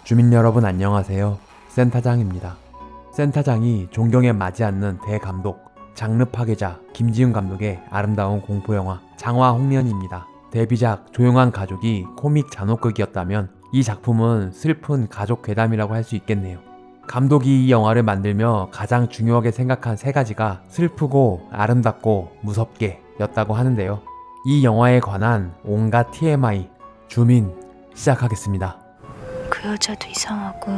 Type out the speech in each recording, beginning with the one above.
주민 여러분 안녕하세요. 센타장입니다. 센타장이 존경에 맞지 않는 대감독, 장르 파괴자 김지훈 감독의 아름다운 공포영화 장화 홍련입니다. 데뷔작 조용한 가족이 코믹 잔혹극이었다면 이 작품은 슬픈 가족 괴담이라고 할 수 있겠네요. 감독이 이 영화를 만들며 가장 중요하게 생각한 세 가지가 슬프고 아름답고 무섭게 였다고 하는데요. 이 영화에 관한 온갖 TMI, 주민 시작하겠습니다. 그 여자도 이상하고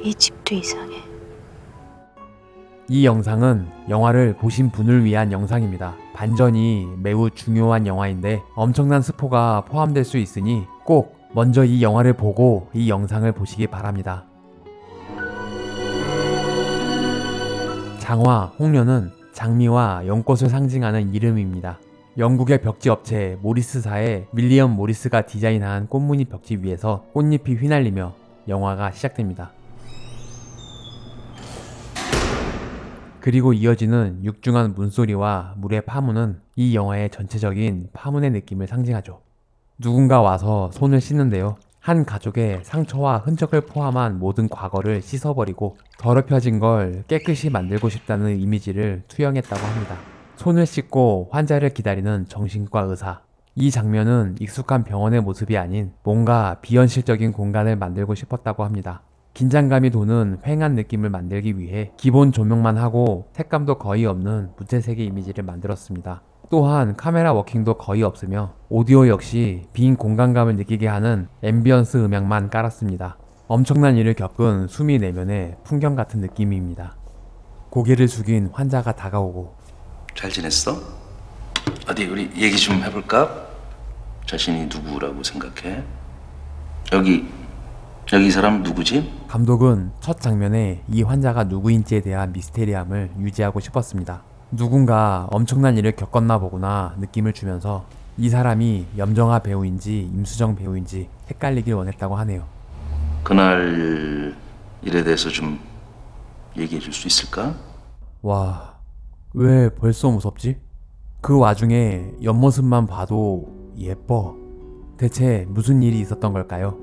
이 집도 이상해. 이 영상은 영화를 보신 분을 위한 영상입니다. 반전이 매우 중요한 영화인데 엄청난 스포가 포함될 수 있으니 꼭 먼저 이 영화를 보고 이 영상을 보시기 바랍니다. 장화, 홍련은 장미와 연꽃을 상징하는 이름입니다. 영국의 벽지 업체 모리스사의 윌리엄 모리스가 디자인한 꽃무늬 벽지 위에서 꽃잎이 휘날리며 영화가 시작됩니다. 그리고 이어지는 육중한 문소리와 물의 파문은 이 영화의 전체적인 파문의 느낌을 상징하죠. 누군가 와서 손을 씻는데요. 한 가족의 상처와 흔적을 포함한 모든 과거를 씻어버리고 더럽혀진 걸 깨끗이 만들고 싶다는 이미지를 투영했다고 합니다. 손을 씻고 환자를 기다리는 정신과 의사. 이 장면은 익숙한 병원의 모습이 아닌 뭔가 비현실적인 공간을 만들고 싶었다고 합니다. 긴장감이 도는 휑한 느낌을 만들기 위해 기본 조명만 하고 색감도 거의 없는 무채색의 이미지를 만들었습니다. 또한 카메라 워킹도 거의 없으며 오디오 역시 빈 공간감을 느끼게 하는 앰비언스 음향만 깔았습니다. 엄청난 일을 겪은 수미 내면의 풍경 같은 느낌입니다. 고개를 숙인 환자가 다가오고 잘 지냈어? 어디 우리 얘기 좀 해볼까? 자신이 누구라고 생각해? 여기 이 사람 누구지? 감독은 첫 장면에 이 환자가 누구인지에 대한 미스테리함을 유지하고 싶었습니다. 누군가 엄청난 일을 겪었나 보구나 느낌을 주면서 이 사람이 염정아 배우인지 임수정 배우인지 헷갈리길 원했다고 하네요. 그날 일에 대해서 좀 얘기해 줄 수 있을까? 와, 왜 벌써 무섭지? 그 와중에 옆모습만 봐도 예뻐. 대체 무슨 일이 있었던 걸까요?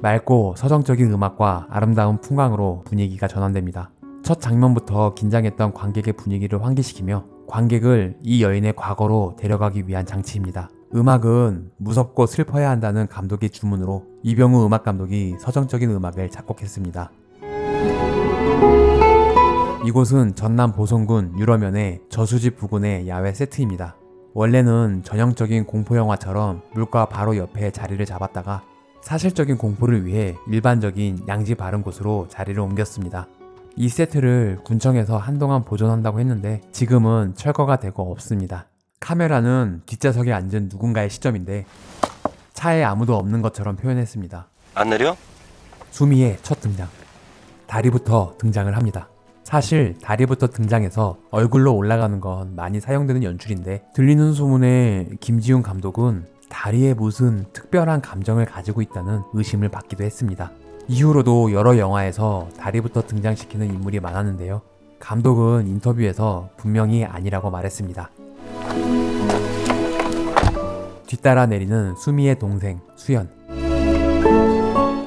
맑고 서정적인 음악과 아름다운 풍광으로 분위기가 전환됩니다. 첫 장면부터 긴장했던 관객의 분위기를 환기시키며 관객을 이 여인의 과거로 데려가기 위한 장치입니다. 음악은 무섭고 슬퍼야 한다는 감독의 주문으로 이병우 음악감독이 서정적인 음악을 작곡했습니다. 이곳은 전남 보성군 유러면의 저수지 부근의 야외 세트입니다. 원래는 전형적인 공포영화처럼 물가 바로 옆에 자리를 잡았다가 사실적인 공포를 위해 일반적인 양지 바른 곳으로 자리를 옮겼습니다. 이 세트를 군청에서 한동안 보존한다고 했는데 지금은 철거가 되고 없습니다. 카메라는 뒷좌석에 앉은 누군가의 시점인데 차에 아무도 없는 것처럼 표현했습니다. 안 내려? 수미의 첫 등장. 다리부터 등장을 합니다. 사실 다리부터 등장해서 얼굴로 올라가는 건 많이 사용되는 연출인데 들리는 소문에 김지훈 감독은 다리에 무슨 특별한 감정을 가지고 있다는 의심을 받기도 했습니다. 이후로도 여러 영화에서 다리부터 등장시키는 인물이 많았는데요. 감독은 인터뷰에서 분명히 아니라고 말했습니다. 뒤따라 내리는 수미의 동생 수연.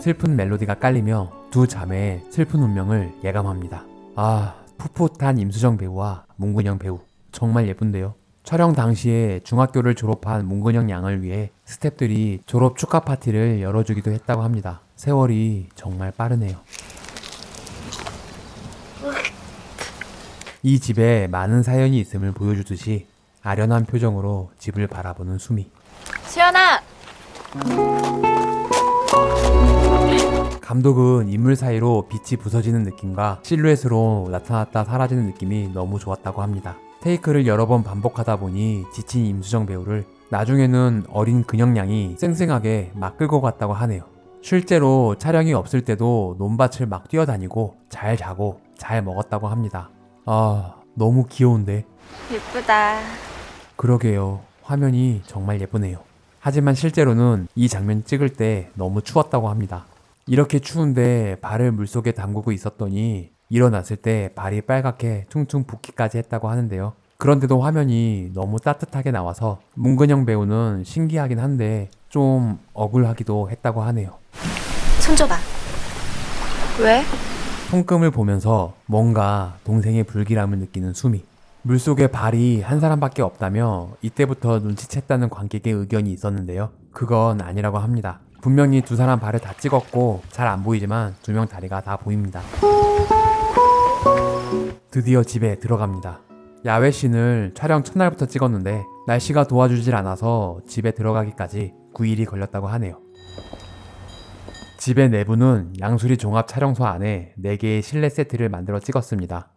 슬픈 멜로디가 깔리며 두 자매의 슬픈 운명을 예감합니다. 아, 풋풋한 임수정 배우와 문근영 배우 정말 예쁜데요. 촬영 당시에 중학교를 졸업한 문근영 양을 위해 스태프들이 졸업 축하 파티를 열어주기도 했다고 합니다. 세월이 정말 빠르네요. 이 집에 많은 사연이 있음을 보여주듯이 아련한 표정으로 집을 바라보는 수미. 수연아! 감독은 인물 사이로 빛이 부서지는 느낌과 실루엣으로 나타났다 사라지는 느낌이 너무 좋았다고 합니다. 테이크를 여러 번 반복하다 보니 지친 임수정 배우를 나중에는 어린 근영 양이 쌩쌩하게 막 끌고 갔다고 하네요. 실제로 촬영이 없을 때도 논밭을 막 뛰어다니고 잘 자고 잘 먹었다고 합니다. 너무 귀여운데. 예쁘다. 그러게요. 화면이 정말 예쁘네요. 하지만 실제로는 이 장면 찍을 때 너무 추웠다고 합니다. 이렇게 추운데 발을 물속에 담그고 있었더니 일어났을 때 발이 빨갛게 퉁퉁 붓기까지 했다고 하는데요. 그런데도 화면이 너무 따뜻하게 나와서 문근영 배우는 신기하긴 한데 좀 억울하기도 했다고 하네요. 손 줘봐. 왜? 손금을 보면서 뭔가 동생의 불길함을 느끼는 수미. 물속에 발이 한 사람밖에 없다며 이때부터 눈치챘다는 관객의 의견이 있었는데요. 그건 아니라고 합니다. 분명히 두 사람 발을 다 찍었고 잘 안 보이지만 두 명 다리가 다 보입니다. 드디어 집에 들어갑니다. 야외씬을 촬영 첫날부터 찍었는데 날씨가 도와주질 않아서 집에 들어가기까지 9일이 걸렸다고 하네요. 집의 내부는 양수리 종합 촬영소 안에 4개의 실내 세트를 만들어 찍었습니다.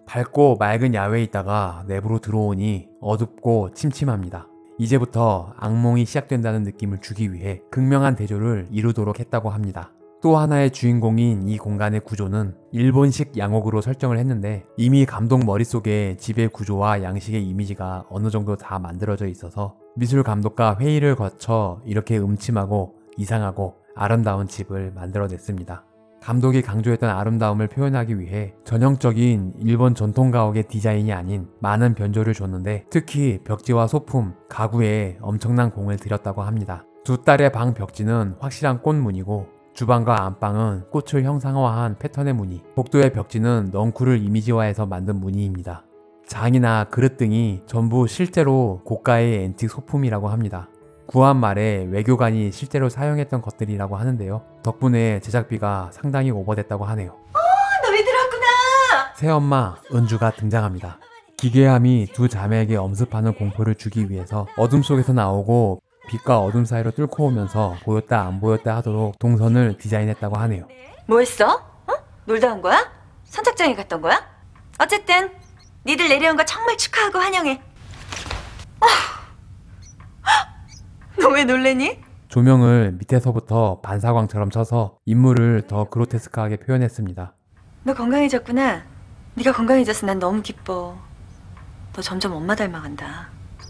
밝고 맑은 야외에 있다가 내부로 들어오니 어둡고 침침합니다. 이제부터 악몽이 시작된다는 느낌을 주기 위해 극명한 대조를 이루도록 했다고 합니다. 또 하나의 주인공인 이 공간의 구조는 일본식 양옥으로 설정을 했는데 이미 감독 머릿속에 집의 구조와 양식의 이미지가 어느 정도 다 만들어져 있어서 미술 감독과 회의를 거쳐 이렇게 음침하고 이상하고 아름다운 집을 만들어냈습니다. 감독이 강조했던 아름다움을 표현하기 위해 전형적인 일본 전통 가옥의 디자인이 아닌 많은 변조를 줬는데 특히 벽지와 소품, 가구에 엄청난 공을 들였다고 합니다. 두 딸의 방 벽지는 확실한 꽃무늬고 주방과 안방은 꽃을 형상화한 패턴의 무늬, 복도의 벽지는 넝쿨을 이미지화해서 만든 무늬입니다. 장이나 그릇 등이 전부 실제로 고가의 앤틱 소품이라고 합니다. 구한 말에 외교관이 실제로 사용했던 것들이라고 하는데요. 덕분에 제작비가 상당히 오버됐다고 하네요. 너희 들었구나. 새엄마 은주가 등장합니다. 기괴함이 두 자매에게 엄습하는 공포를 주기 위해서 어둠 속에서 나오고 빛과 어둠 사이로 뚫고 오면서 보였다 안 보였다 하도록 동선을 디자인했다고 하네요. 뭐 했어? 어? 놀다 온 거야? 선착장에 갔던 거야? 어쨌든 니들 내려온 거 정말 축하하고 환영해. 너 왜 놀래니? 조명을 밑에서부터 반사광처럼 쳐서 인물을 더 그로테스크하게 표현했습니다. 너 건강해졌구나. 네가 건강해져서 난 너무 기뻐. 너 점점 엄마 닮아간다.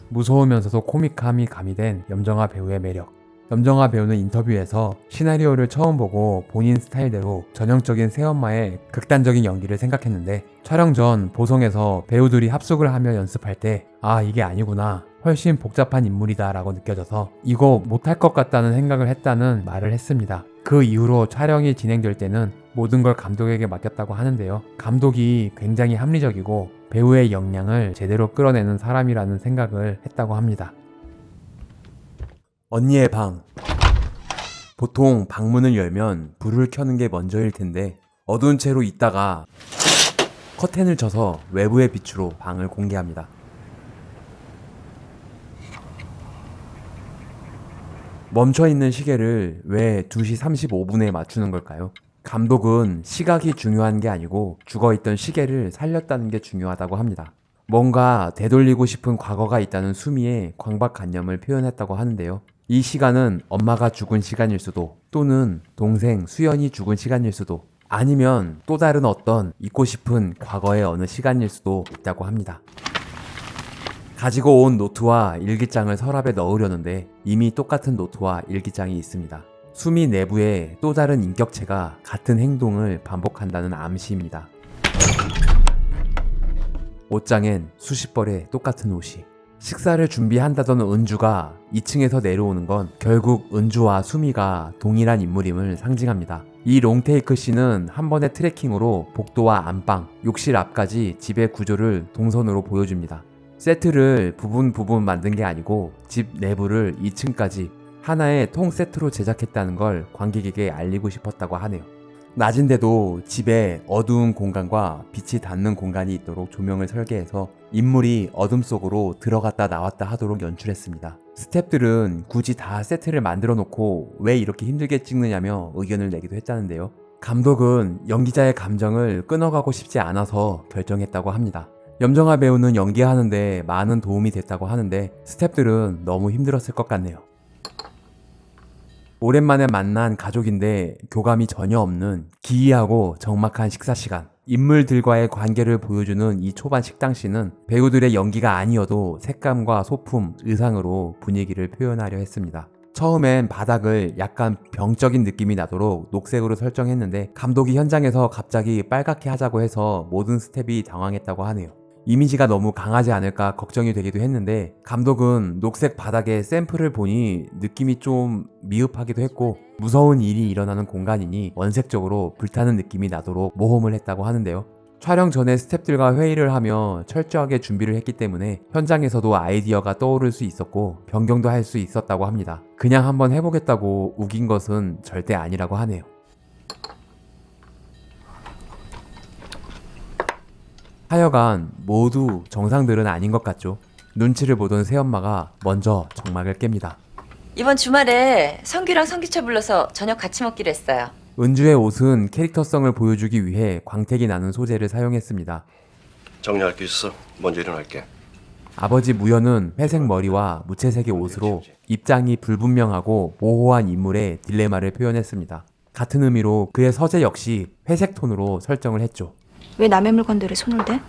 무서우면서도 코믹함이 가미된 염정아 배우의 매력. 염정아 배우는 인터뷰에서 시나리오를 처음 보고 본인 스타일대로 전형적인 새엄마의 극단적인 연기를 생각했는데 촬영 전 보성에서 배우들이 합숙을 하며 연습할 때 아 이게 아니구나 훨씬 복잡한 인물이다 라고 느껴져서 이거 못할 것 같다는 생각을 했다는 말을 했습니다. 그 이후로 촬영이 진행될 때는 모든 걸 감독에게 맡겼다고 하는데요. 감독이 굉장히 합리적이고 배우의 역량을 제대로 끌어내는 사람이라는 생각을 했다고 합니다. 언니의 방. 보통 방문을 열면 불을 켜는 게 먼저일 텐데 어두운 채로 있다가 커튼을 쳐서 외부의 빛으로 방을 공개합니다. 멈춰있는 시계를 왜 2시 35분에 맞추는 걸까요? 감독은 시각이 중요한 게 아니고 죽어있던 시계를 살렸다는 게 중요하다고 합니다. 뭔가 되돌리고 싶은 과거가 있다는 수미의 광박관념을 표현했다고 하는데요. 이 시간은 엄마가 죽은 시간일 수도 또는 동생 수연이 죽은 시간일 수도 아니면 또 다른 어떤 잊고 싶은 과거의 어느 시간일 수도 있다고 합니다. 가지고 온 노트와 일기장을 서랍에 넣으려는데 이미 똑같은 노트와 일기장이 있습니다. 수미 내부에 또 다른 인격체가 같은 행동을 반복한다는 암시입니다. 옷장엔 수십 벌의 똑같은 옷이. 식사를 준비한다던 은주가 2층에서 내려오는 건 결국 은주와 수미가 동일한 인물임을 상징합니다. 이 롱테이크 씬은 한 번의 트래킹으로 복도와 안방, 욕실 앞까지 집의 구조를 동선으로 보여줍니다. 세트를 부분 만든 게 아니고 집 내부를 2층까지 하나의 통 세트로 제작했다는 걸 관객에게 알리고 싶었다고 하네요. 낮인데도 집에 어두운 공간과 빛이 닿는 공간이 있도록 조명을 설계해서 인물이 어둠 속으로 들어갔다 나왔다 하도록 연출했습니다. 스태프들은 굳이 다 세트를 만들어 놓고 왜 이렇게 힘들게 찍느냐며 의견을 내기도 했다는데요. 감독은 연기자의 감정을 끊어가고 싶지 않아서 결정했다고 합니다. 염정아 배우는 연기하는데 많은 도움이 됐다고 하는데 스태프들은 너무 힘들었을 것 같네요. 오랜만에 만난 가족인데 교감이 전혀 없는 기이하고 적막한 식사 시간. 인물들과의 관계를 보여주는 이 초반 식당씬은 배우들의 연기가 아니어도 색감과 소품, 의상으로 분위기를 표현하려 했습니다. 처음엔 바닥을 약간 병적인 느낌이 나도록 녹색으로 설정했는데 감독이 현장에서 갑자기 빨갛게 하자고 해서 모든 스텝이 당황했다고 하네요. 이미지가 너무 강하지 않을까 걱정이 되기도 했는데 감독은 녹색 바닥에 샘플을 보니 느낌이 좀 미흡하기도 했고 무서운 일이 일어나는 공간이니 원색적으로 불타는 느낌이 나도록 모험을 했다고 하는데요. 촬영 전에 스태프들과 회의를 하며 철저하게 준비를 했기 때문에 현장에서도 아이디어가 떠오를 수 있었고 변경도 할 수 있었다고 합니다. 그냥 한번 해보겠다고 우긴 것은 절대 아니라고 하네요. 하여간 모두 정상들은 아닌 것 같죠. 눈치를 보던 새엄마가 먼저 정막을 깹니다. 이번 주말에 성규랑 성기철 불러서 저녁 같이 먹기로 했어요. 은주의 옷은 캐릭터성을 보여주기 위해 광택이 나는 소재를 사용했습니다. 정리할 게 있어. 먼저 일어날게. 아버지 무연은 회색 머리와 무채색의 옷으로 입장이 불분명하고 모호한 인물의 딜레마를 표현했습니다. 같은 의미로 그의 서재 역시 회색 톤으로 설정을 했죠. 왜 남의 물건들에 손을 대?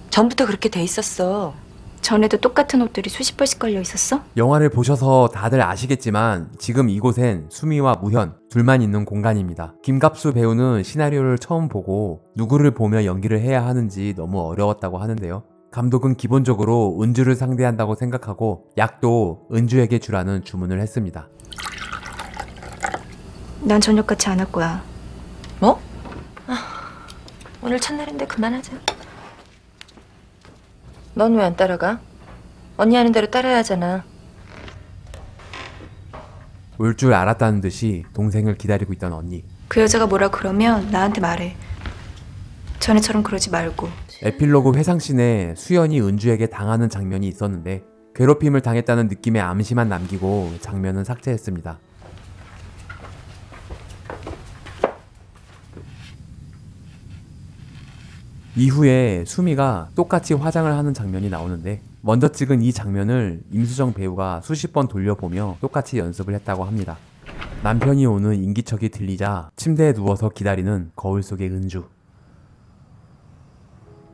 전부터 그렇게 돼 있었어. 전에도 똑같은 옷들이 수십 벌씩 걸려 있었어? 영화를 보셔서 다들 아시겠지만 지금 이곳엔 수미와 무현 둘만 있는 공간입니다. 김갑수 배우는 시나리오를 처음 보고 누구를 보며 연기를 해야 하는지 너무 어려웠다고 하는데요. 감독은 기본적으로 은주를 상대한다고 생각하고 약도 은주에게 주라는 주문을 했습니다. 난 저녁 같이 안 할 거야. 뭐? 오늘 첫날인데 그만하자. 넌 왜 안 따라가? 언니 하는 대로 따라야 하잖아. 올 줄 알았다는 듯이 동생을 기다리고 있던 언니. 그 여자가 뭐라 그러면 나한테 말해. 전에처럼 그러지 말고. 에필로그 회상씬에 수연이 은주에게 당하는 장면이 있었는데 괴롭힘을 당했다는 느낌의 암시만 남기고 장면은 삭제했습니다. 이후에 수미가 똑같이 화장을 하는 장면이 나오는데 먼저 찍은 이 장면을 임수정 배우가 수십 번 돌려보며 똑같이 연습을 했다고 합니다. 남편이 오는 인기척이 들리자 침대에 누워서 기다리는 거울 속의 은주.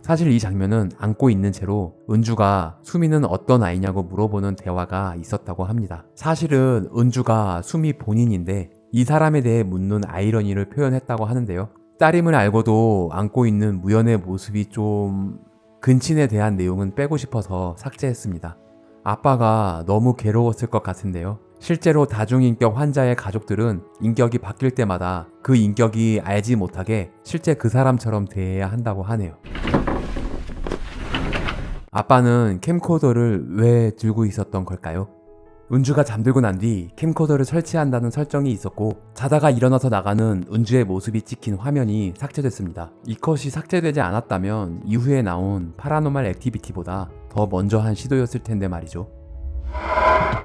사실 이 장면은 안고 있는 채로 은주가 수미는 어떤 아이냐고 물어보는 대화가 있었다고 합니다. 사실은 은주가 수미 본인인데 이 사람에 대해 묻는 아이러니를 표현했다고 하는데요. 딸임을 알고도 안고 있는 무연의 모습이 좀 근친에 대한 내용은 빼고 싶어서 삭제했습니다. 아빠가 너무 괴로웠을 것 같은데요. 실제로 다중인격 환자의 가족들은 인격이 바뀔 때마다 그 인격이 알지 못하게 실제 그 사람처럼 대해야 한다고 하네요. 아빠는 캠코더를 왜 들고 있었던 걸까요? 은주가 잠들고 난 뒤 캠코더를 설치한다는 설정이 있었고 자다가 일어나서 나가는 은주의 모습이 찍힌 화면이 삭제됐습니다. 이 컷이 삭제되지 않았다면 이후에 나온 파라노말 액티비티보다 더 먼저 한 시도였을 텐데 말이죠.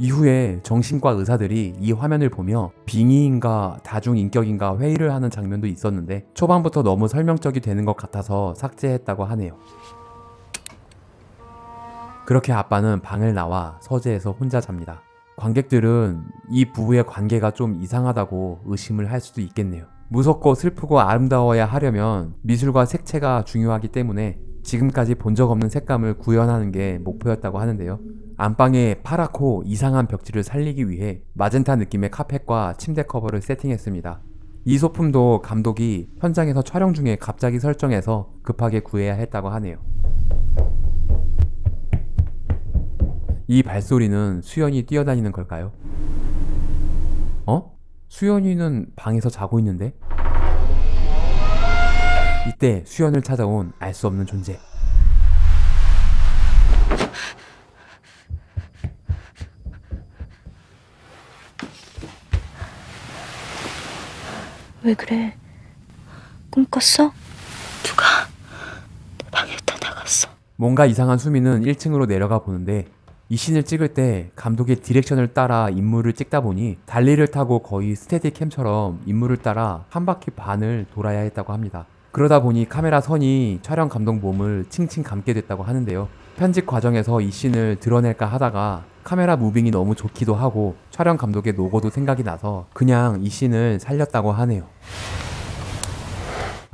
이후에 정신과 의사들이 이 화면을 보며 빙의인가 다중인격인가 회의를 하는 장면도 있었는데 초반부터 너무 설명적이 되는 것 같아서 삭제했다고 하네요. 그렇게 아빠는 방을 나와 서재에서 혼자 잡니다. 관객들은 이 부부의 관계가 좀 이상하다고 의심을 할 수도 있겠네요. 무섭고 슬프고 아름다워야 하려면 미술과 색채가 중요하기 때문에 지금까지 본 적 없는 색감을 구현하는 게 목표였다고 하는데요. 안방에 파랗고 이상한 벽지를 살리기 위해 마젠타 느낌의 카펫과 침대 커버를 세팅했습니다. 이 소품도 감독이 현장에서 촬영 중에 갑자기 설정해서 급하게 구해야 했다고 하네요. 이 발소리는 수연이 뛰어다니는 걸까요? 수연이는 방에서 자고 있는데? 이때 수연을 찾아온 알 수 없는 존재. 왜 그래? 꿈 꿨어? 누가 내 방에다 나갔어. 뭔가 이상한 수미는 1층으로 내려가 보는데 이 씬을 찍을 때 감독의 디렉션을 따라 인물을 찍다 보니 달리를 타고 거의 스테디캠처럼 인물을 따라 한 바퀴 반을 돌아야 했다고 합니다. 그러다 보니 카메라 선이 촬영 감독 몸을 칭칭 감게 됐다고 하는데요. 편집 과정에서 이 씬을 드러낼까 하다가 카메라 무빙이 너무 좋기도 하고 촬영 감독의 노고도 생각이 나서 그냥 이 씬을 살렸다고 하네요.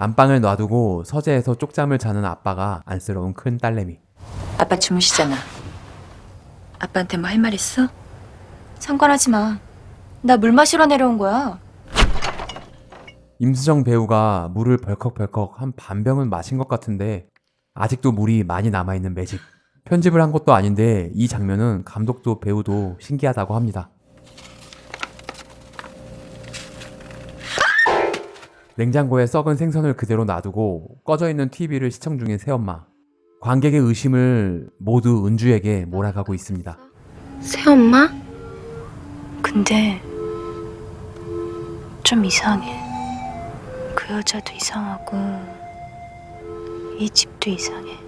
안방을 놔두고 서재에서 쪽잠을 자는 아빠가 안쓰러운 큰 딸내미. 아빠 주무시잖아. 아빠한테 뭐 할 말 있어? 상관하지 마. 나 물 마시러 내려온 거야. 임수정 배우가 물을 벌컥벌컥 한 반병은 마신 것 같은데 아직도 물이 많이 남아있는 매직. 편집을 한 것도 아닌데 이 장면은 감독도 배우도 신기하다고 합니다. 냉장고에 썩은 생선을 그대로 놔두고 꺼져있는 TV를 시청 중인 새엄마. 관객의 의심을 모두 은주에게 몰아가고 있습니다. 새엄마? 근데 좀 이상해. 그 여자도 이상하고 이 집도 이상해.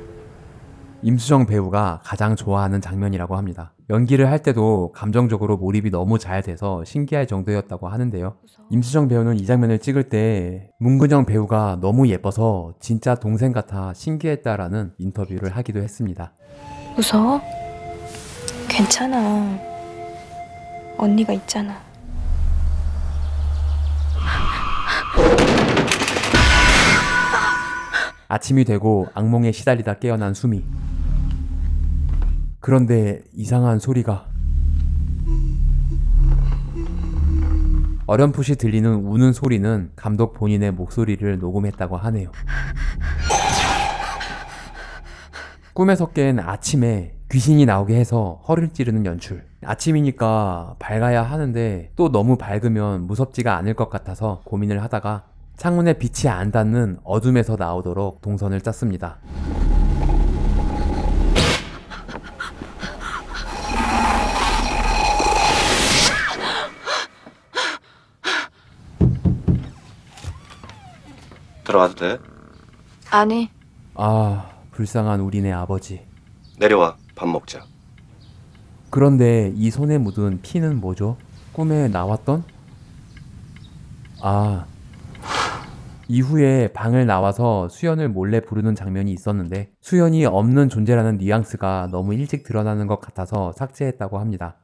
임수정 배우가 가장 좋아하는 장면이라고 합니다. 연기를 할 때도 감정적으로 몰입이 너무 잘 돼서 신기할 정도였다고 하는데요. 임수정 배우는 이 장면을 찍을 때 문근영 배우가 너무 예뻐서 진짜 동생 같아 신기했다라는 인터뷰를 하기도 했습니다. 무서워? 괜찮아. 언니가 있잖아. 아침이 되고 악몽에 시달리다 깨어난 수미. 그런데 이상한 소리가. 어렴풋이 들리는 우는 소리는 감독 본인의 목소리를 녹음했다고 하네요. 꿈에서 깬 아침에 귀신이 나오게 해서 허를 찌르는 연출. 아침이니까 밝아야 하는데 또 너무 밝으면 무섭지가 않을 것 같아서 고민을 하다가 창문에 빛이 안 닿는 어둠에서 나오도록 동선을 짰습니다. 들어가도 돼? 아니, 아, 불쌍한 우리네 아버지. 내려와. 밥 먹자. 그런데 이 손에 묻은 피는 뭐죠? 꿈에 나왔던? 아, 이후에 방을 나와서 수연을 몰래 부르는 장면이 있었는데 수연이 없는 존재라는 뉘앙스가 너무 일찍 드러나는 것 같아서 삭제했다고 합니다.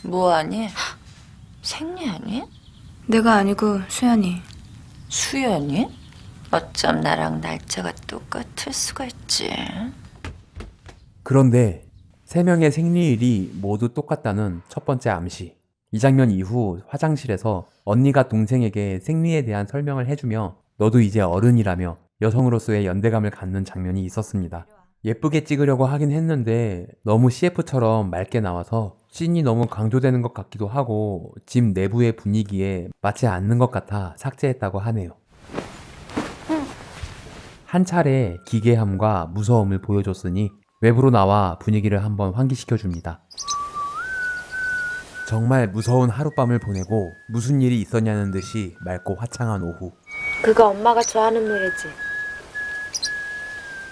뭐하니? 생리하니? 내가 아니고 수연이. 수연이? 어쩜 나랑 날짜가 똑같을 수가 있지? 그런데 3명의 생리일이 모두 똑같다는 첫 번째 암시. 이 장면 이후 화장실에서 언니가 동생에게 생리에 대한 설명을 해주며 너도 이제 어른이라며 여성으로서의 연대감을 갖는 장면이 있었습니다. 예쁘게 찍으려고 하긴 했는데 너무 CF처럼 맑게 나와서 씬이 너무 강조되는 것 같기도 하고 집 내부의 분위기에 맞지 않는 것 같아 삭제했다고 하네요. 한 차례 기괴함과 무서움을 보여줬으니 외부로 나와 분위기를 한번 환기시켜줍니다. 정말 무서운 하룻밤을 보내고 무슨 일이 있었냐는 듯이 맑고 화창한 오후. 그거 엄마가 좋아하는 노래지.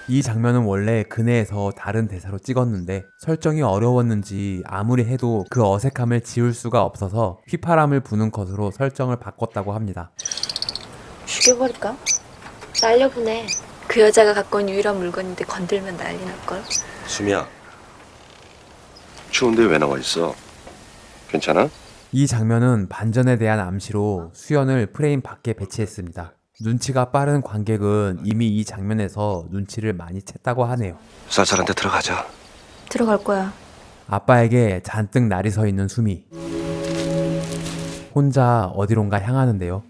이 장면은 원래 그네에서 다른 대사로 찍었는데 설정이 어려웠는지 아무리 해도 그 어색함을 지울 수가 없어서 휘파람을 부는 것으로 설정을 바꿨다고 합니다. 죽여버릴까? 날려보내. 그 여자가 갖고 온 유일한 물건인데 건들면 난리 날걸. 수미야. 추운데 왜 나와 있어? 괜찮아? 이 장면은 반전에 대한 암시로 수연을 프레임 밖에 배치했습니다. 눈치가 빠른 관객은 이미 이 장면에서 눈치를 많이 챘다고 하네요. 쌀쌀한데 들어가자. 들어갈 거야. 아빠에게 잔뜩 날이 서 있는 수미. 혼자 어디론가 향하는데요.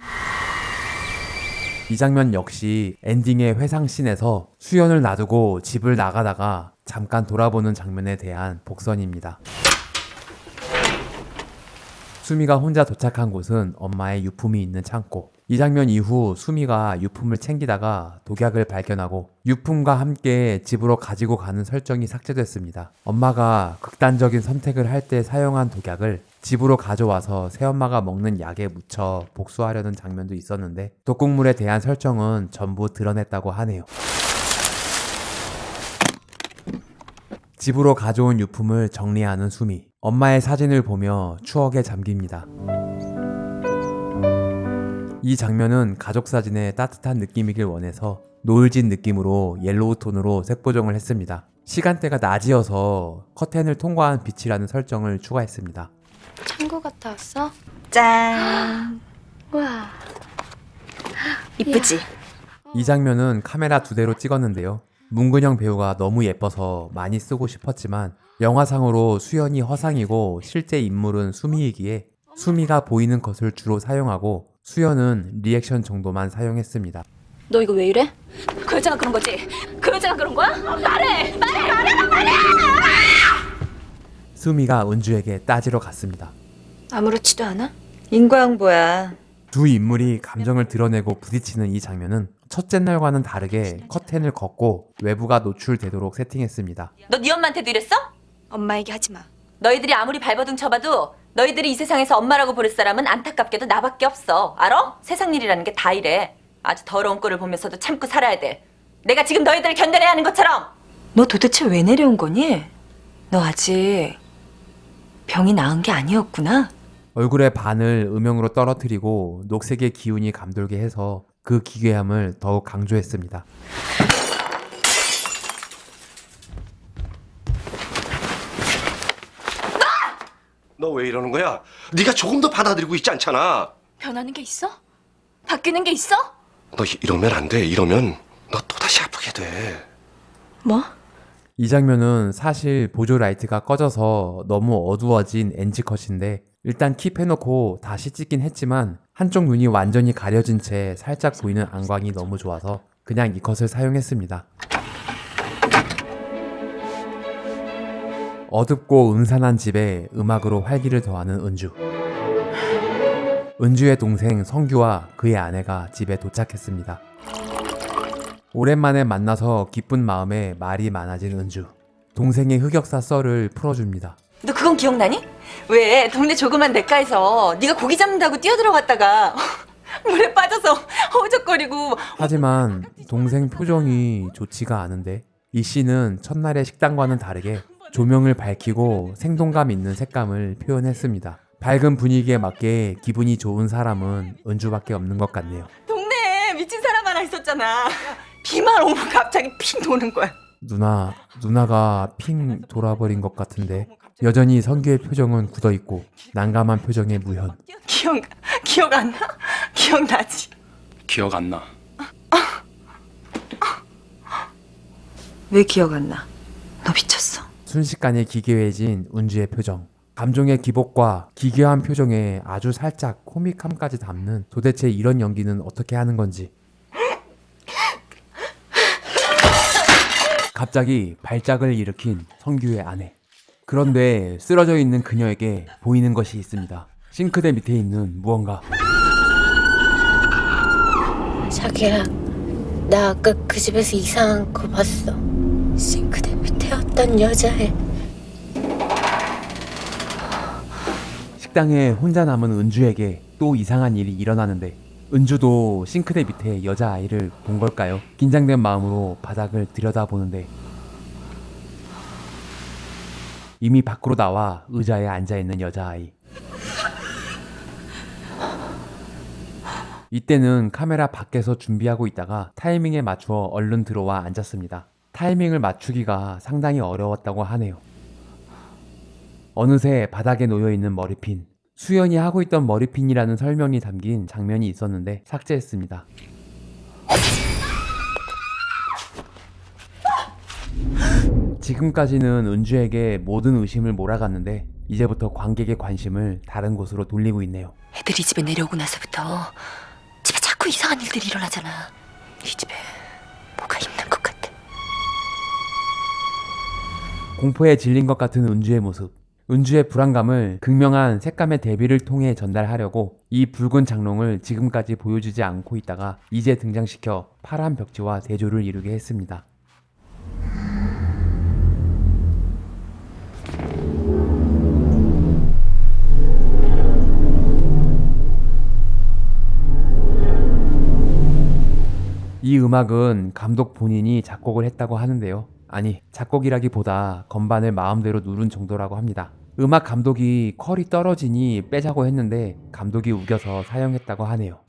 이 장면 역시 엔딩의 회상씬에서 수연을 놔두고 집을 나가다가 잠깐 돌아보는 장면에 대한 복선입니다. 수미가 혼자 도착한 곳은 엄마의 유품이 있는 창고. 이 장면 이후 수미가 유품을 챙기다가 독약을 발견하고 유품과 함께 집으로 가지고 가는 설정이 삭제됐습니다. 엄마가 극단적인 선택을 할 때 사용한 독약을 집으로 가져와서 새엄마가 먹는 약에 묻혀 복수하려는 장면도 있었는데 독극물에 대한 설정은 전부 드러냈다고 하네요. 집으로 가져온 유품을 정리하는 수미. 엄마의 사진을 보며 추억에 잠깁니다. 이 장면은 가족 사진에 따뜻한 느낌이길 원해서 노을진 느낌으로 옐로우 톤으로 색 보정을 했습니다. 시간대가 낮이어서 커튼을 통과한 빛이라는 설정을 추가했습니다. 창고 갔다 왔어? 짠. 우와. 이쁘지? 이 장면은 카메라 2대로 찍었는데요. 문근영 배우가 너무 예뻐서 많이 쓰고 싶었지만 영화상으로 수연이 허상이고 실제 인물은 수미이기에 수미가 보이는 컷을 주로 사용하고 수연은 리액션 정도만 사용했습니다. 너 이거 왜 이래? 그 여자가 그런 거지? 그 여자가 그런 거야? 말해! 수미가 은주에게 따지러 갔습니다. 아무렇지도 않아? 인과응보야. 두 인물이 감정을 드러내고 부딪히는 이 장면은 첫째 날과는 다르게 커튼을 걷고 외부가 노출되도록 세팅했습니다. 너 네 엄마한테도 이랬어? 엄마 얘기 하지 마. 너희들이 아무리 발버둥 쳐봐도 너희들이 이 세상에서 엄마라고 부를 사람은 안타깝게도 나밖에 없어. 알아? 세상 일이라는 게 다 이래. 아주 더러운 꼴을 보면서도 참고 살아야 돼. 내가 지금 너희들을 견뎌내야 하는 것처럼. 너 도대체 왜 내려온 거니? 너 아직 병이 나은 게 아니었구나. 얼굴의 반을 음영으로 떨어뜨리고 녹색의 기운이 감돌게 해서 그 기괴함을 더욱 강조했습니다. 너 왜 이러는 거야? 네가 조금 더 받아들이고 있지 않잖아. 변하는 게 있어? 바뀌는 게 있어? 너 이러면 안 돼. 이러면 너 또다시 아프게 돼. 뭐? 이 장면은 사실 보조 라이트가 꺼져서 너무 어두워진 NG컷인데 일단 킵해놓고 다시 찍긴 했지만 한쪽 눈이 완전히 가려진 채 살짝 보이는 안광이 너무 좋아서 그냥 이 컷을 사용했습니다. 어둡고 음산한 집에 음악으로 활기를 더하는 은주. 은주의 동생 성규와 그의 아내가 집에 도착했습니다. 오랜만에 만나서 기쁜 마음에 말이 많아진 은주. 동생의 흑역사 썰을 풀어줍니다. 너 그건 기억나니? 왜 동네 조그만 냇가에서 네가 고기 잡는다고 뛰어들어갔다가 물에 빠져서 허우적거리고. 하지만 동생 표정이 좋지가 않은데 이 씬은 첫날의 식당과는 다르게 조명을 밝히고 생동감 있는 색감을 표현했습니다. 밝은 분위기에 맞게 기분이 좋은 사람은 은주밖에 없는 것 같네요. 동네에 미친 사람 하나 있었잖아. 비만 오면 갑자기 핑 도는 거야. 누나가 핑 돌아버린 것 같은데 여전히 성규의 표정은 굳어있고 난감한 표정의 무현. 기억 안 나? 기억나지? 기억 안 나. 왜 기억 안 나? 너 미쳤어? 순식간에 기괴해진 은주의 표정. 감정의 기복과 기괴한 표정에 아주 살짝 코믹함까지 담는 도대체 이런 연기는 어떻게 하는 건지. 갑자기 발작을 일으킨 성규의 아내. 그런데 쓰러져 있는 그녀에게 보이는 것이 있습니다. 싱크대 밑에 있는 무언가. 자기야, 나 아까 그 집에서 이상한 거 봤어. 싱크대 밑에 어떤 여자애. 식당에 혼자 남은 은주에게 또 이상한 일이 일어나는데 은주도 싱크대 밑에 여자아이를 본 걸까요? 긴장된 마음으로 바닥을 들여다보는데 이미 밖으로 나와 의자에 앉아있는 여자아이. 이때는 카메라 밖에서 준비하고 있다가 타이밍에 맞추어 얼른 들어와 앉았습니다. 타이밍을 맞추기가 상당히 어려웠다고 하네요. 어느새 바닥에 놓여있는 머리핀. 수연이 하고 있던 머리핀이라는 설명이 담긴 장면이 있었는데 삭제했습니다. 지금까지는 은주에게 모든 의심을 몰아갔는데 이제부터 관객의 관심을 다른 곳으로 돌리고 있네요. 애들이 집에 내려오고 나서부터 집에 자꾸 이상한 일들이 일어나잖아. 이 집에 뭐가 있는 것 같아. 공포에 질린 것 같은 은주의 모습. 은주의 불안감을 극명한 색감의 대비를 통해 전달하려고 이 붉은 장롱을 지금까지 보여주지 않고 있다가 이제 등장시켜 파란 벽지와 대조를 이루게 했습니다. 이 음악은 감독 본인이 작곡을 했다고 하는데요. 아니, 작곡이라기보다 건반을 마음대로 누른 정도라고 합니다. 음악 감독이 퀄이 떨어지니 빼자고 했는데 감독이 우겨서 사용했다고 하네요.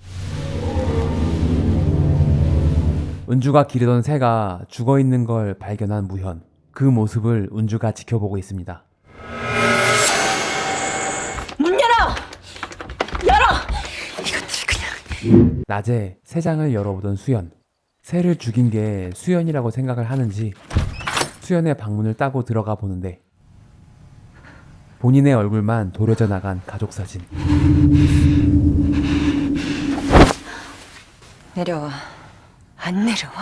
은주가 기르던 새가 죽어있는 걸 발견한 무현. 그 모습을 은주가 지켜보고 있습니다. 문 열어! 열어! 이것들 그냥. 낮에 새장을 열어보던 수연. 새를 죽인 게 수연이라고 생각을 하는지 수연의 방문을 따고 들어가 보는데 본인의 얼굴만 도려져 나간 가족 사진. 내려와. 안 내려와?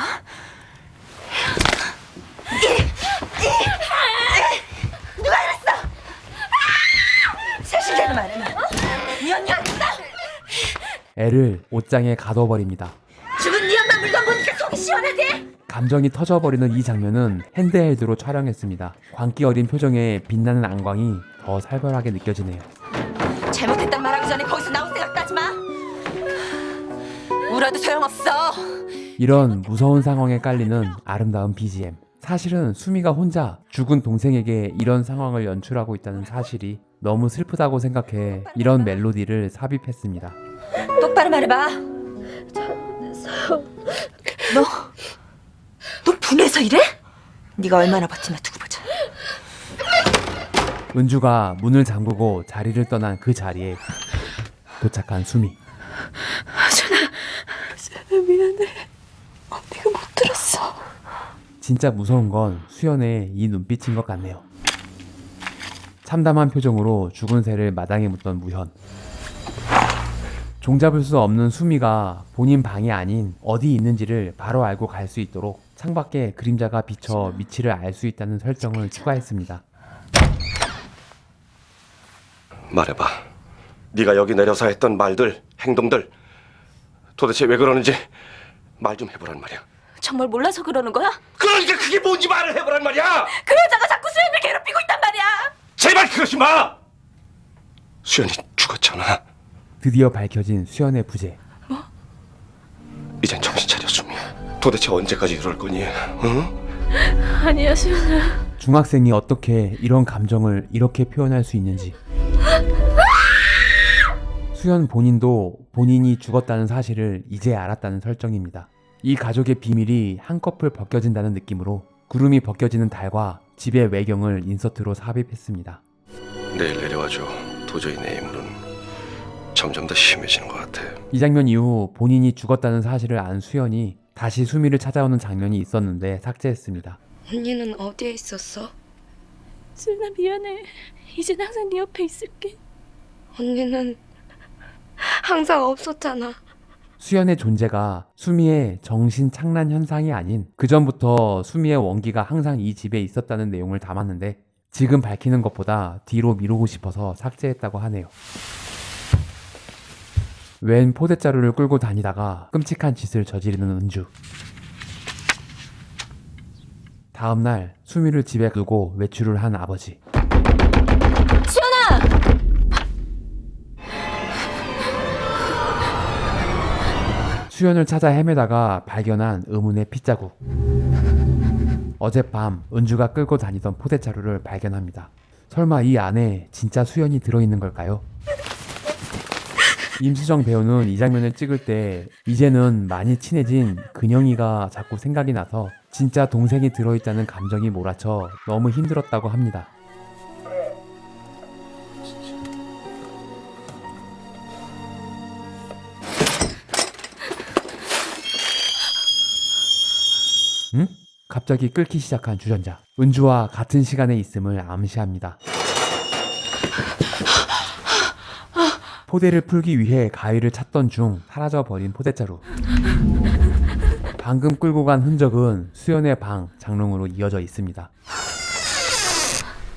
누가 이랬어? 사실대로 말해. 이 언니 아니다. 애를 옷장에 가둬버립니다. 죽은 네 엄마 물건 보니까 속이 시원하대. 감정이 터져버리는 이 장면은 핸드헬드로 촬영했습니다. 광기 어린 표정에 빛나는 안광이 더 살벌하게 느껴지네요. 잘못했단 말하기 전에 거기서 나올 생각도 하지 마. 울어도 소용없어. 이런 무서운 상황에 깔리는 아름다운 BGM. 사실은 수미가 혼자 죽은 동생에게 이런 상황을 연출하고 있다는 사실이 너무 슬프다고 생각해 이런 멜로디를 삽입했습니다. 똑바로 말해봐. 너 분해서 이래? 네가 얼마나 버티나 두고 보자. 은주가 문을 잠그고 자리를 떠난 그 자리에 도착한 수미. 미안해. 언니가 못 들었어. 진짜 무서운 건 수연의 이 눈빛인 것 같네요. 참담한 표정으로 죽은 새를 마당에 묻던 무현. 종잡을 수 없는 수미가 본인 방이 아닌 어디 있는지를 바로 알고 갈 수 있도록 창밖에 그림자가 비쳐 위치를 알 수 있다는 설정을 추가했습니다. 말해봐. 네가 여기 내려서 했던 말들, 행동들 도대체 왜 그러는지 말 좀 해보란 말이야. 정말 몰라서 그러는 거야? 그러니까 그게 뭔지 말을 해보란 말이야. 그 여자가 자꾸 수연을 괴롭히고 있단 말이야. 제발 그러지 마. 수연이 죽었잖아. 드디어 밝혀진 수연의 부재. 이젠 정신 차려, 수미. 도대체 언제까지 이럴 거니? 응? 아니야, 수연아. 중학생이 어떻게 이런 감정을 이렇게 표현할 수 있는지. 수연 본인도 본인이 죽었다는 사실을 이제 알았다는 설정입니다. 이 가족의 비밀이 한꺼풀 벗겨진다는 느낌으로 구름이 벗겨지는 달과 집의 외경을 인서트로 삽입했습니다. 내일 내려와줘. 도저히 내 힘으로는 점점 더 심해지는 것 같아. 이 장면 이후 본인이 죽었다는 사실을 안 수연이 다시 수미를 찾아오는 장면이 있었는데 삭제했습니다. 언니는 어디에 있었어? 수연아, 미안해. 이젠 항상 네 옆에 있을게. 언니는 항상 없었잖아. 수연의 존재가 수미의 정신 착란 현상이 아닌 그전부터 수미의 원기가 항상 이 집에 있었다는 내용을 담았는데 지금 밝히는 것보다 뒤로 미루고 싶어서 삭제했다고 하네요. 웬 포대자루를 끌고 다니다가 끔찍한 짓을 저지르는 은주. 다음날 수미를 집에 두고 외출을 한 아버지. 수연을 찾아 헤매다가 발견한 의문의 핏자국. 어젯밤 은주가 끌고 다니던 포대자루를 발견합니다. 설마 이 안에 진짜 수연이 들어있는 걸까요? 임수정 배우는 이 장면을 찍을 때 이제는 많이 친해진 근영이가 자꾸 생각이 나서 진짜 동생이 들어있다는 감정이 몰아쳐 너무 힘들었다고 합니다. 응? 갑자기 끓기 시작한 주전자. 은주와 같은 시간에 있음을 암시합니다. 포대를 풀기 위해 가위를 찾던 중 사라져버린 포대자루. 방금 끌고 간 흔적은 수연의 방 장롱으로 이어져 있습니다.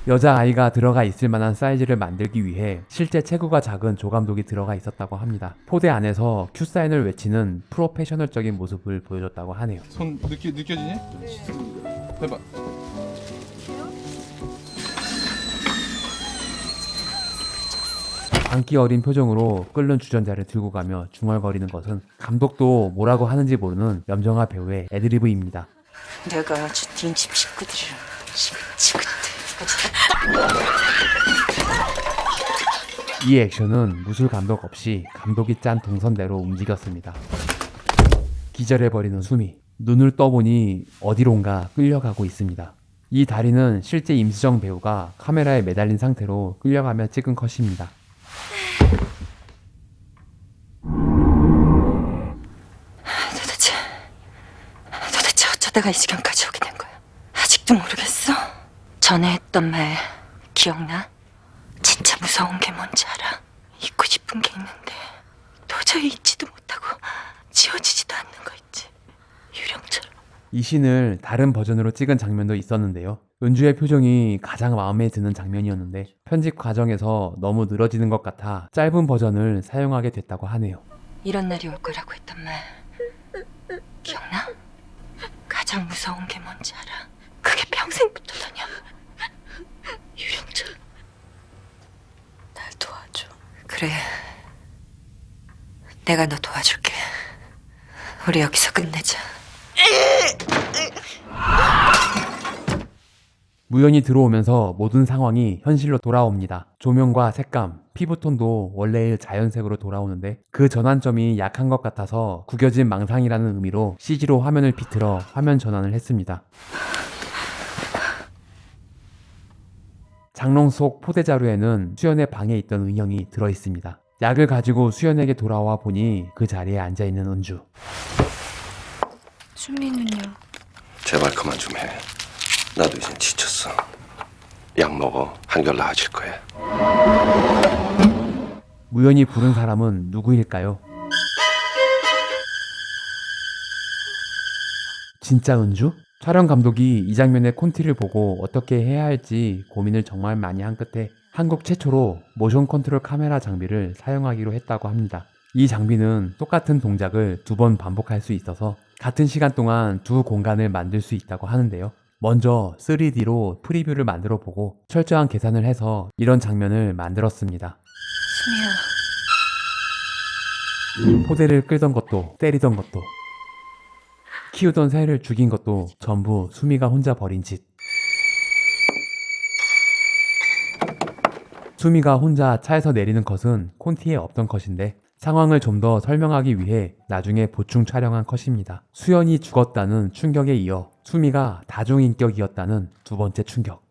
여자아이가 들어가 있을 만한 사이즈를 만들기 위해 실제 체구가 작은 조감독이 들어가 있었다고 합니다. 포대 안에서 큐사인을 외치는 프로페셔널적인 모습을 보여줬다고 하네요. 손 느껴지니? 해봐. 광기 어린 표정으로 끓는 주전자를 들고 가며 중얼거리는 것은 감독도 뭐라고 하는지 모르는 염정아 배우의 애드리브입니다. 내가 아주 네 집 식구들이랑 지긋지긋해. 이 액션은 무술 감독 없이 감독이 짠 동선대로 움직였습니다. 기절해버리는 수미. 눈을 떠보니 어디론가 끌려가고 있습니다. 이 다리는 실제 임수정 배우가 카메라에 매달린 상태로 끌려가며 찍은 컷입니다. 내가 이 지경까지 오게 된 거야? 아직도 모르겠어? 전에 했던 말 기억나? 진짜 무서운 게 뭔지 알아? 잊고 싶은 게 있는데 도저히 잊지도 못하고 지워지지도 않는 거 있지. 유령처럼. 이 씬을 다른 버전으로 찍은 장면도 있었는데요. 은주의 표정이 가장 마음에 드는 장면이었는데 편집 과정에서 너무 늘어지는 것 같아 짧은 버전을 사용하게 됐다고 하네요. 이런 날이 올 거라고 했던 말 기억나? 가장 무서운 게 뭔지 알아? 그게 평생부터다냐? 유령처럼. 날 도와줘. 그래. 내가 너 도와줄게. 우리 여기서 끝내자. 무연이 들어오면서 모든 상황이 현실로 돌아옵니다. 조명과 색감, 피부톤도 원래의 자연색으로 돌아오는데 그 전환점이 약한 것 같아서 구겨진 망상이라는 의미로 CG로 화면을 비틀어 화면 전환을 했습니다. 장롱 속 포대자루에는 수연의 방에 있던 은영이 들어있습니다. 약을 가지고 수연에게 돌아와 보니 그 자리에 앉아있는 은주. 수미는요? 제발 그만 좀 해. 나도 이젠 지쳤어. 약 먹어. 한결 나아질 거야. 무연이 부른 사람은 누구일까요? 진짜 은주? 촬영 감독이 이 장면의 콘티를 보고 어떻게 해야 할지 고민을 정말 많이 한 끝에 한국 최초로 모션 컨트롤 카메라 장비를 사용하기로 했다고 합니다. 이 장비는 똑같은 동작을 2번 반복할 수 있어서 같은 시간 동안 두 공간을 만들 수 있다고 하는데요. 먼저 3D로 프리뷰를 만들어 보고 철저한 계산을 해서 이런 장면을 만들었습니다. 수미야. 포대를 끌던 것도 때리던 것도 키우던 새를 죽인 것도 전부 수미가 혼자 벌인 짓. 수미가 혼자 차에서 내리는 컷은 콘티에 없던 컷인데 상황을 좀 더 설명하기 위해 나중에 보충 촬영한 컷입니다. 수연이 죽었다는 충격에 이어 수미가 다중인격이었다는 두 번째 충격.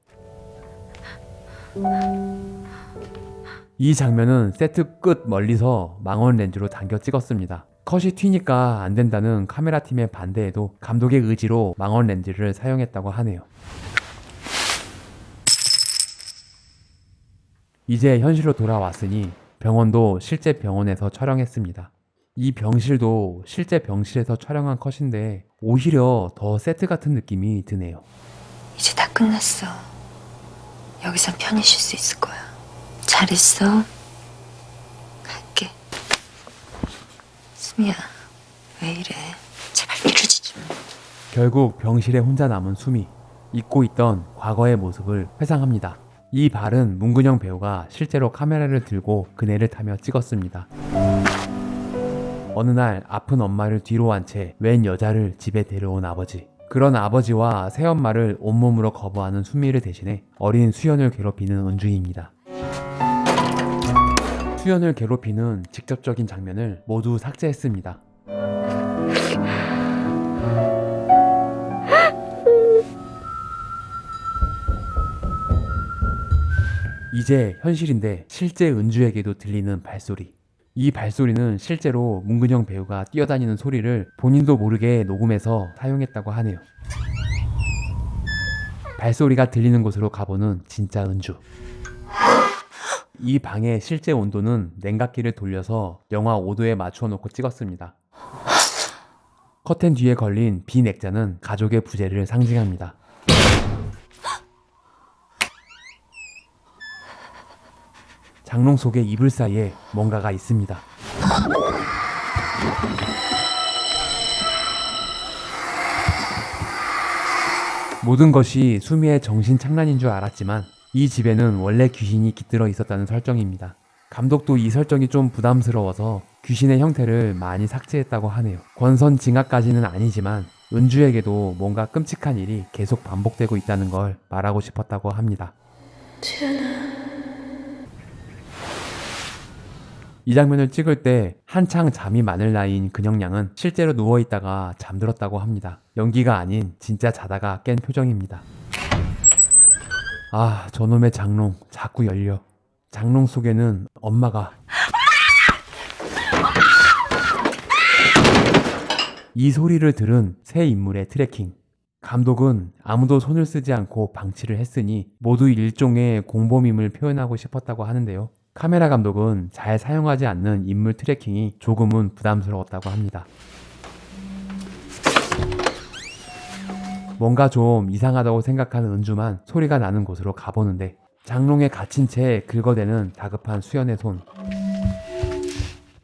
이 장면은 세트 끝 멀리서 망원 렌즈로 당겨 찍었습니다. 컷이 튀니까 안 된다는 카메라 팀의 반대에도 감독의 의지로 망원 렌즈를 사용했다고 하네요. 이제 현실로 돌아왔으니 병원도 실제 병원에서 촬영했습니다. 이 병실도 실제 병실에서 촬영한 컷인데 오히려 더 세트 같은 느낌이 드네요. 이제 다 끝났어. 여기선 편히 쉴 수 있을 거야. 잘 있어. 갈게. 수미야, 왜 이래? 제발 이러지 좀. 결국 병실에 혼자 남은 수미. 잊고 있던 과거의 모습을 회상합니다. 이 발은 문근영 배우가 실제로 카메라를 들고 그네를 타며 찍었습니다. 어느 날 아픈 엄마를 뒤로 한 채 웬 여자를 집에 데려온 아버지. 그런 아버지와 새엄마를 온몸으로 거부하는 수미를 대신해 어린 수연을 괴롭히는 은주입니다. 수연을 괴롭히는 직접적인 장면을 모두 삭제했습니다. 이제 현실인데 실제 은주에게도 들리는 발소리. 이 발소리는 실제로 문근영 배우가 뛰어다니는 소리를 본인도 모르게 녹음해서 사용했다고 하네요. 발소리가 들리는 곳으로 가보는 진짜 은주. 이 방의 실제 온도는 냉각기를 돌려서 영하 5도에 맞추어 놓고 찍었습니다. 커튼 뒤에 걸린 빈 액자는 가족의 부재를 상징합니다. 장롱 속의 이불 사이에 뭔가가 있습니다. 모든 것이 수미의 정신 착란인 줄 알았지만 이 집에는 원래 귀신이 깃들어 있었다는 설정입니다. 감독도 이 설정이 좀 부담스러워서 귀신의 형태를 많이 삭제했다고 하네요. 권선징악까지는 아니지만 은주에게도 뭔가 끔찍한 일이 계속 반복되고 있다는 걸 말하고 싶었다고 합니다. 이 장면을 찍을 때 한창 잠이 많을 나이인 근영양은 실제로 누워있다가 잠들었다고 합니다. 연기가 아닌 진짜 자다가 깬 표정입니다. 아, 저놈의 장롱 자꾸 열려. 장롱 속에는 엄마가. 이 소리를 들은 새 인물의 트래킹. 감독은 아무도 손을 쓰지 않고 방치를 했으니 모두 일종의 공범임을 표현하고 싶었다고 하는데요. 카메라 감독은 잘 사용하지 않는 인물 트래킹이 조금은 부담스러웠다고 합니다. 뭔가 좀 이상하다고 생각하는 은주만 소리가 나는 곳으로 가보는데 장롱에 갇힌 채 긁어대는 다급한 수연의 손.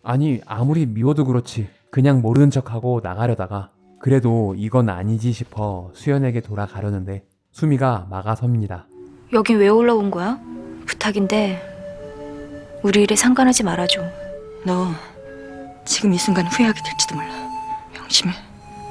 아니 아무리 미워도 그렇지 그냥 모르는 척하고 나가려다가 그래도 이건 아니지 싶어 수연에게 돌아가려는데 수미가 막아섭니다. 여긴 왜 올라온 거야? 부탁인데 우리 일에 상관하지 말아줘. 너 지금 이 순간 후회하게 될지도 몰라. 명심해.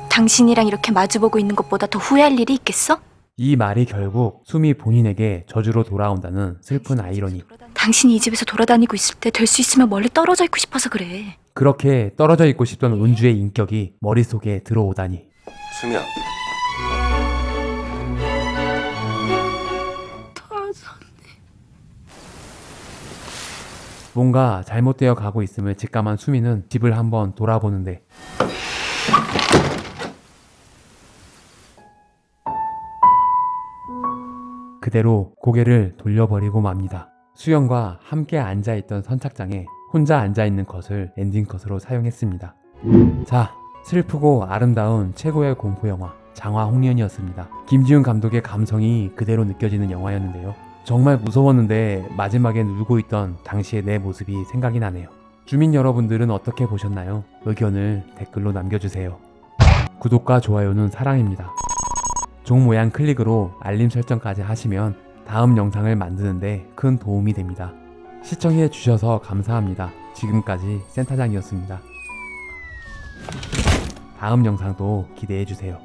당신이랑 이렇게 마주보고 있는 것보다 더 후회할 일이 있겠어? 이 말이 결국 수미 본인에게 저주로 돌아온다는 슬픈 아이러니. 당신이 이 집에서 돌아다니고 있을 때 될 수 있으면 멀리 떨어져 있고 싶어서 그래. 그렇게 떨어져 있고 싶던 은주의 인격이 머릿속에 들어오다니. 수미야. 뭔가 잘못되어 가고 있음을 직감한 수미는 집을 한번 돌아보는데 그대로 고개를 돌려버리고 맙니다. 수연과 함께 앉아있던 선착장에 혼자 앉아있는 컷을 엔딩컷으로 사용했습니다. 자, 슬프고 아름다운 최고의 공포영화 장화 홍련이었습니다. 김지훈 감독의 감성이 그대로 느껴지는 영화였는데요. 정말 무서웠는데 마지막엔 울고 있던 당시의 내 모습이 생각이 나네요. 주민 여러분들은 어떻게 보셨나요? 의견을 댓글로 남겨주세요. 구독과 좋아요는 사랑입니다. 종 모양 클릭으로 알림 설정까지 하시면 다음 영상을 만드는데 큰 도움이 됩니다. 시청해 주셔서 감사합니다. 지금까지 센터장이었습니다. 다음 영상도 기대해 주세요.